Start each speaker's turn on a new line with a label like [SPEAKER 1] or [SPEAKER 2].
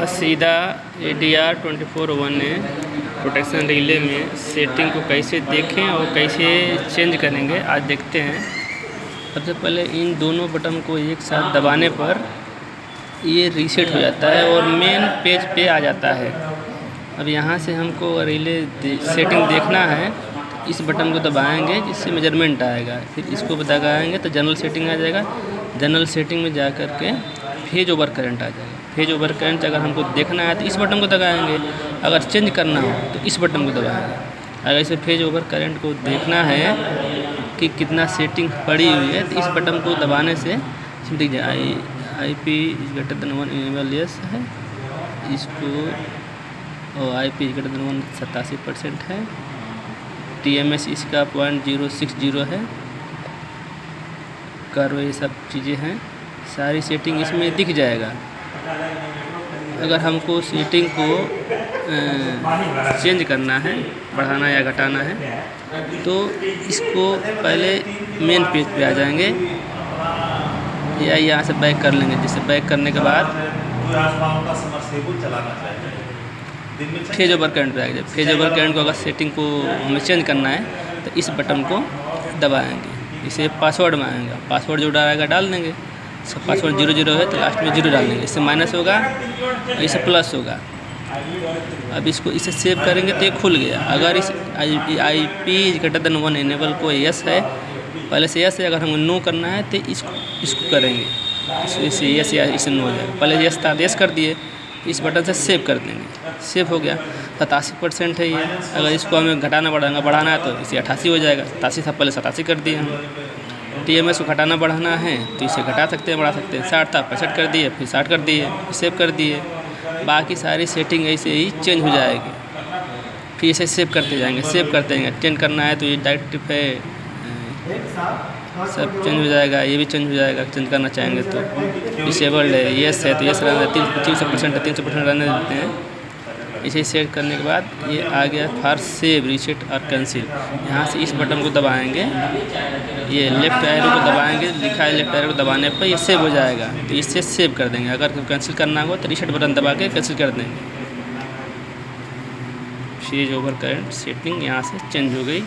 [SPEAKER 1] सीधा ADR2401 ने protection relay में सेटिंग को कैसे देखें और कैसे चेंज करेंगे आज देखते हैं। सबसे पहले इन दोनों बटन को एक साथ दबाने पर ये रीसेट हो जाता है और मेन पेज पे आ जाता है। अब यहाँ से हमको रिले सेटिंग देखना है, इस बटन को दबाएंगे जिससे मेजरमेंट आएगा, फिर इसको दबाएंगे तो जनरल सेटिंग आ जाएगा। जनरल सेटिंग में जा कर के फेज ओवर करंट आ जाएगा। फेज ओवर करंट अगर हमको देखना है तो इस बटन को दबाएंगे, अगर चेंज करना हो तो इस बटन को दबाएंगे। अगर इसे फेज ओवर करंट को देखना है कि कितना सेटिंग पड़ी हुई है तो इस बटन को दबाने से दिख जाए। IP > 1 इनेबल यस है, इसको और IP > 1 87% है। TMS इसका 0.060 है। कर्व ये सब चीज़ें हैं, सारी सेटिंग इसमें दिख जाएगा। अगर हमको सेटिंग को चेंज करना है, बढ़ाना या घटाना है, तो इसको पहले मेन पेज पे आ जाएंगे या यहाँ से बैक कर लेंगे। जैसे बैक करने के बाद फेज ओवर करंट पे आ जाए। फेज ओवर करंट को अगर सेटिंग को हमें चेंज करना है तो इस बटन को दबाएंगे। इसे पासवर्ड में आएगा, पासवर्ड जो डालेगा डाल देंगे। सब पासवर्ड 00 है तो लास्ट में 0 डाल देंगे। इससे माइनस होगा, इससे प्लस होगा। अब इसको इसे सेव करेंगे तो ये खुल गया। अगर इस IP > 1 इनेबल को यस है, पहले से यस है, अगर हमको नो करना है तो इसको करेंगे, इसे यस या इसे नो हो जाएगा। पहले यस था, यस कर दिए, इस बटन से सेव कर देंगे। सेव हो गया। 87% है ये। अगर इसको हमें घटाना बढ़ाना है तो इसे 88 हो जाएगा। 87 था, पहले 87 कर दिए हम। TMS को घटाना बढ़ाना है तो इसे घटा सकते हैं, बढ़ा सकते हैं। 60 था, 65 कर दिए, फिर 60 कर दिए, सेव कर दिए। बाकी सारी सेटिंग ऐसे ही चेंज हो जाएगी। फिर इसे सेव करते जाएंगे, सेव करते जाएंगे। चेंज करना है तो ये डायरेक्टिव है, सब चेंज हो जाएगा। ये भी चेंज हो जाएगा, चेंज करना चाहेंगे तो। डिसेबल्ड है, यस है तो यस रहने 300% है, 300% रहने देते हैं। इसे सेट करने के बाद ये आ गया फॉर सेव, रीसेट और कैंसिल। यहाँ से इस बटन को दबाएंगे, ये लेफ्ट एरो को दबाएंगे, लिखा है लेफ्ट एरो को दबाने पर ये सेव हो जाएगा। तो इससे सेव कर देंगे। अगर कैंसिल करना हो तो रीसेट बटन दबा के कैंसिल कर देंगे। फेज ओवर करंट सेटिंग यहाँ से चेंज हो गई।